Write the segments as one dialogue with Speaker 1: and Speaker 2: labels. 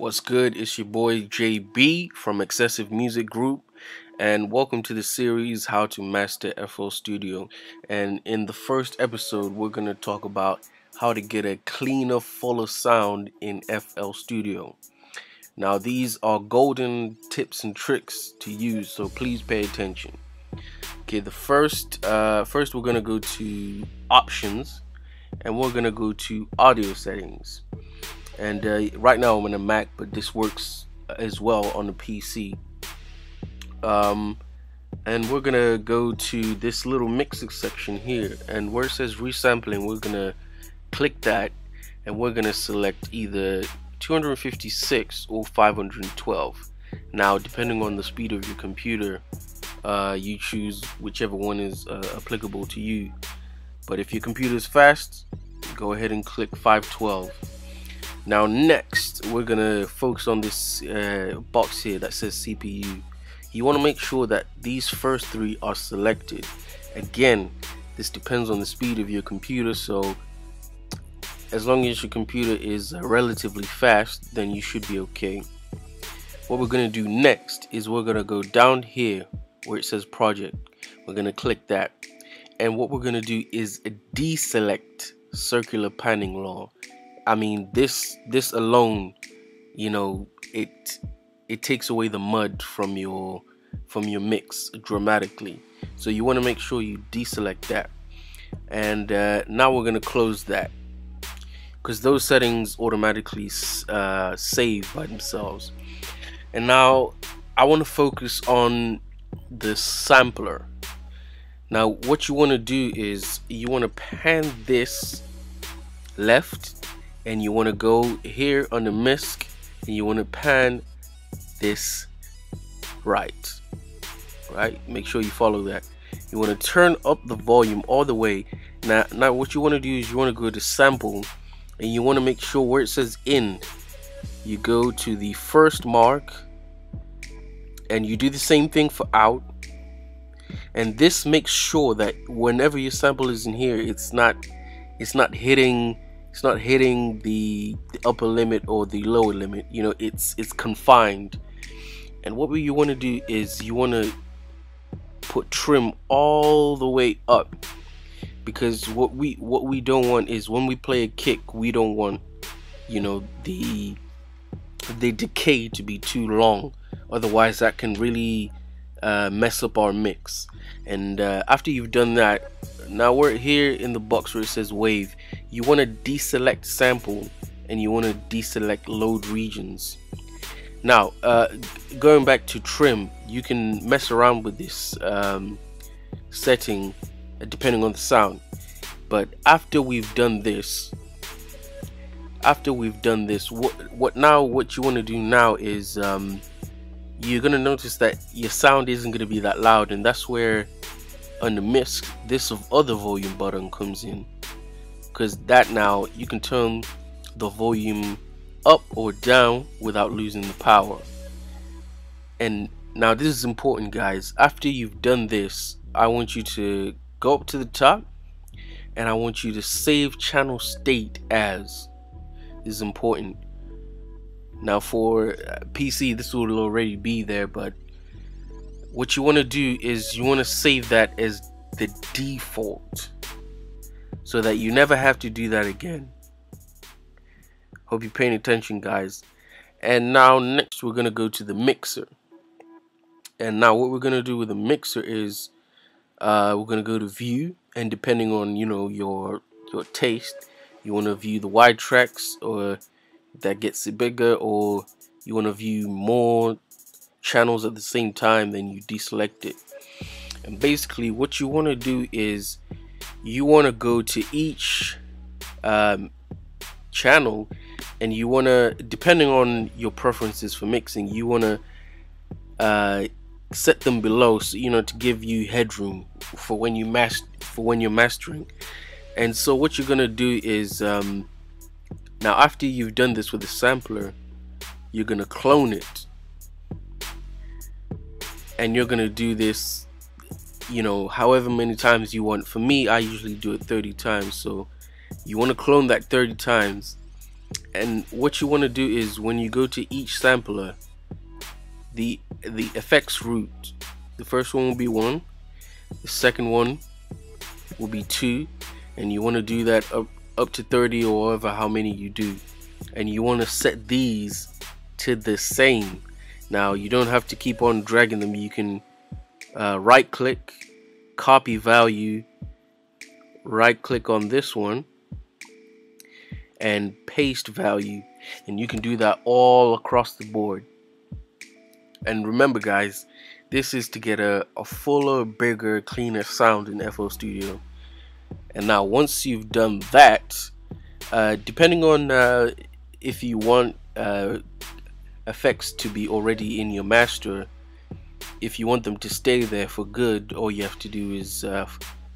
Speaker 1: What's good? It's your boy JB from Excessive Music Group, and welcome to the series How to Master FL Studio. And in the first episode, we're going to talk about how to get a cleaner, fuller sound in FL Studio. Now, these are golden tips and tricks to use, so please pay attention. Okay, first we're going to go to Options, and we're going to go to Audio Settings. And right now I'm on a Mac, but this works as well on the PC. And we're gonna go to this little mixing section here, and where it says resampling, we're gonna click that, and we're gonna select either 256 or 512. Now, depending on the speed of your computer, you choose whichever one is applicable to you. But if your computer is fast, go ahead and click 512. Now next, we're gonna focus on this box here that says CPU. You want to make sure that these first three are selected. Again, this depends on the speed of your computer, so as long as your computer is relatively fast, then you should be okay. What we're gonna do next is we're gonna go down here where it says project. We're gonna click that, and what we're gonna do is deselect circular panning law. I mean, this alone, you know, it takes away the mud from your mix dramatically. So you want to make sure you deselect that. And now we're gonna close that, because those settings automatically save by themselves. And now I want to focus on the sampler. Now what you want to do is you want to pan this left, and you want to go here on the misc, and you want to pan this right. Make sure you follow that. You want to turn up the volume all the way. Now what you want to do is you want to go to sample, and you want to make sure where it says in, you go to the first mark, and you do the same thing for out. And this makes sure that whenever your sample is in here, it's not hitting the upper limit or the lower limit. You know, it's confined. And what you want to do is you want to put trim all the way up, because what we don't want is when we play a kick, we don't want, you know, the decay to be too long. Otherwise that can really mess up our mix. And after you've done that, now we're here in the box where it says wave. You want to deselect sample, and you want to deselect load regions. Now going back to trim, you can mess around with this setting depending on the sound. But after we've done this, what you want to do now is you're gonna notice that your sound isn't gonna be that loud, and that's where on the misc this other volume button comes in, because that now you can turn the volume up or down without losing the power. And now this is important, guys. After you've done this, I want you to go up to the top, and I want you to save channel state as. This is important. Now for PC, this will already be there, but what you want to do is you want to save that as the default, so that you never have to do that again. Hope you're paying attention, guys. And now next we're going to go to the mixer. And now what we're going to do with the mixer is we're going to go to view, and depending on, you know, your taste, you want to view the wide tracks, or that gets it bigger, or you want to view more channels at the same time, then you deselect it. And basically what you want to do is you want to go to each channel, and you want to, depending on your preferences for mixing, you want to set them below, so you know, to give you headroom for when you're mastering. And so what you're gonna do is now after you've done this with the sampler, you're gonna clone it, and you're gonna do this, you know, however many times you want. For me, I usually do it 30 times. So you want to clone that 30 times, And what you want to do is, when you go to each sampler, the effects root, the first one will be 1, the second one will be 2, and you want to do that up to 30 or however how many you do, and you want to set these to the same. Now you don't have to keep on dragging them. You can right click, copy value, right click on this one and paste value, and you can do that all across the board. And remember guys, this is to get a fuller, bigger, cleaner sound in FL Studio. And now once you've done that, depending on if you want effects to be already in your master, if you want them to stay there for good, all you have to do is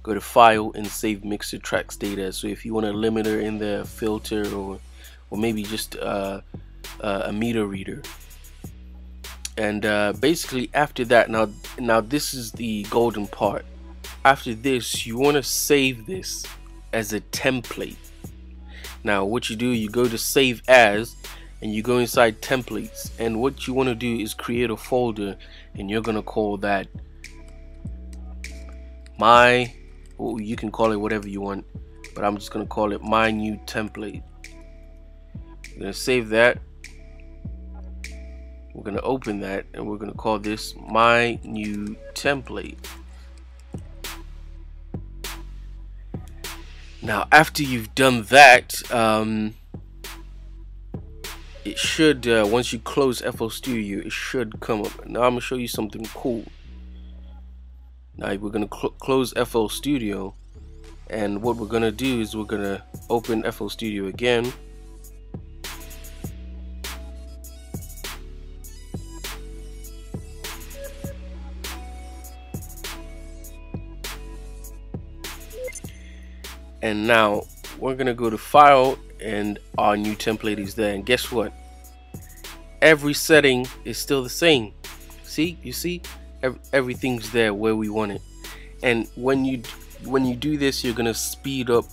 Speaker 1: go to File and Save Mixer Tracks Data. So if you want a limiter in there, filter, or maybe just a meter reader. And basically after that, now this is the golden part. After this, you want to save this as a template. Now what you do, you go to Save As, and you go inside Templates, and what you want to do is create a folder, and you're gonna call that you can call it whatever you want, but I'm just gonna call it My New Template. We're gonna save that. We're gonna open that, and we're gonna call this My New Template. Now after you've done that, it should, once you close FL Studio, it should come up. Now I'm gonna show you something cool. Now we're gonna close FL Studio, and what we're gonna do is we're gonna open FL Studio again. And now we're gonna go to File, and our new template is there. And guess what? Every setting is still the same. See, you see, everything's there where we want it. And when you do this, you're gonna speed up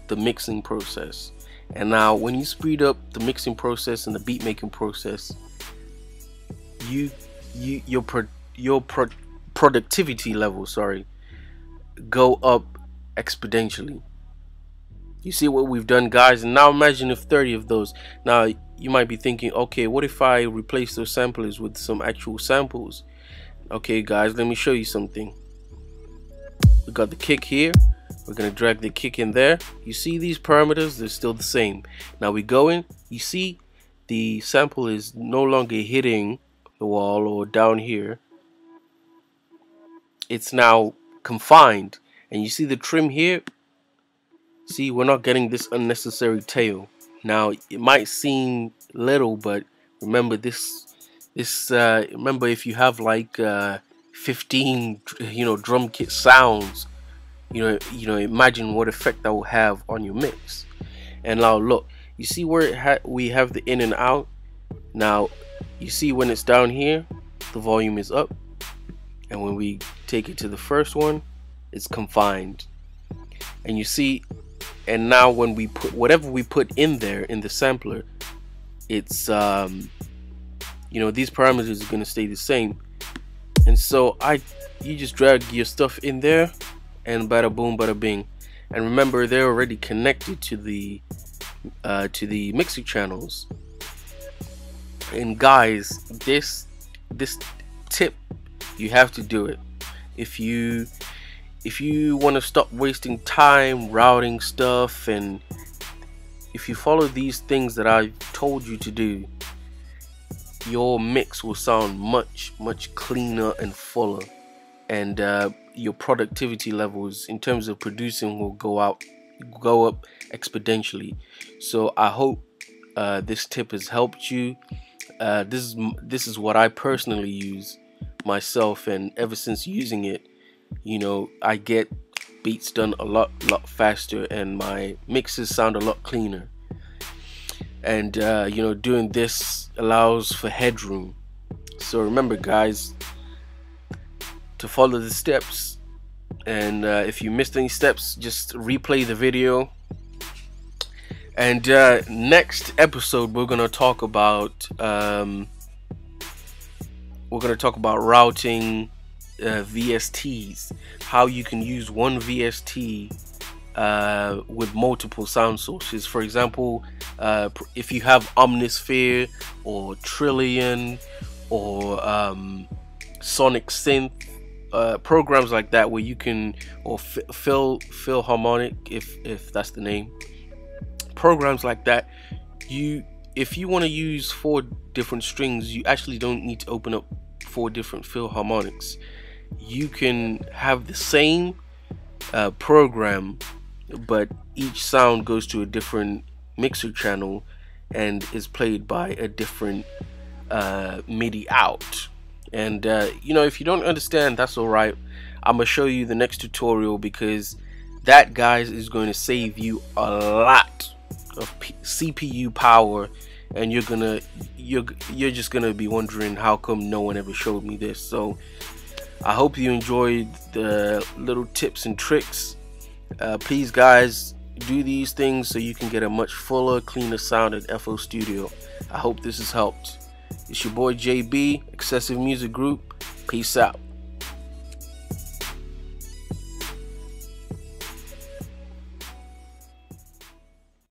Speaker 1: the mixing process. And now when you speed up the mixing process and the beat making process, your productivity level, go up exponentially. You see what we've done, guys? And now imagine if 30 of those. Now you might be thinking, okay, what if I replace those samplers with some actual samples? Okay guys, let me show you something. We got the kick here. We're gonna drag the kick in there. You see these parameters, they're still the same. Now we go in, you see the sample is no longer hitting the wall or down here. It's now confined. And you see the trim here? See, we're not getting this unnecessary tail. Now it might seem little, but remember remember, if you have like 15 drum kit sounds, imagine what effect that will have on your mix. And now look, you see where we have the in and out. Now you see when it's down here, the volume is up, and when we take it to the first one, it's confined. And you see, and now when we put whatever we put in there in the sampler, it's these parameters are going to stay the same. And so you just drag your stuff in there, and bada boom bada bing. And remember, they're already connected to the mixing channels. And guys, this tip, you have to do it. If you want to stop wasting time routing stuff, and if you follow these things that I've told you to do, your mix will sound much cleaner and fuller, and your productivity levels in terms of producing will go up exponentially. So I hope this tip has helped you. This is what I personally use myself, and ever since using it, I get beats done a lot faster, and my mixes sound a lot cleaner. And doing this allows for headroom. So remember guys, to follow the steps, and if you missed any steps, just replay the video, And next episode, we're gonna talk about routing VSTs, how you can use one VST with multiple sound sources. For example, if you have Omnisphere or Trillion or Sonic Synth, programs like that, where you can, or Philharmonic, if that's the name, programs like that, if you want to use 4 different strings, you actually don't need to open up 4 different Philharmonics. You can have the same program, but each sound goes to a different mixer channel and is played by a different MIDI out. And you know, if you don't understand, that's alright. I'm gonna show you the next tutorial, because that, guys, is going to save you a lot of CPU power, and you're just gonna be wondering how come no one ever showed me this. So I hope you enjoyed the little tips and tricks. Please, guys, do these things so you can get a much fuller, cleaner sound at FL Studio. I hope this has helped. It's your boy JB, Excessive Music Group. Peace out.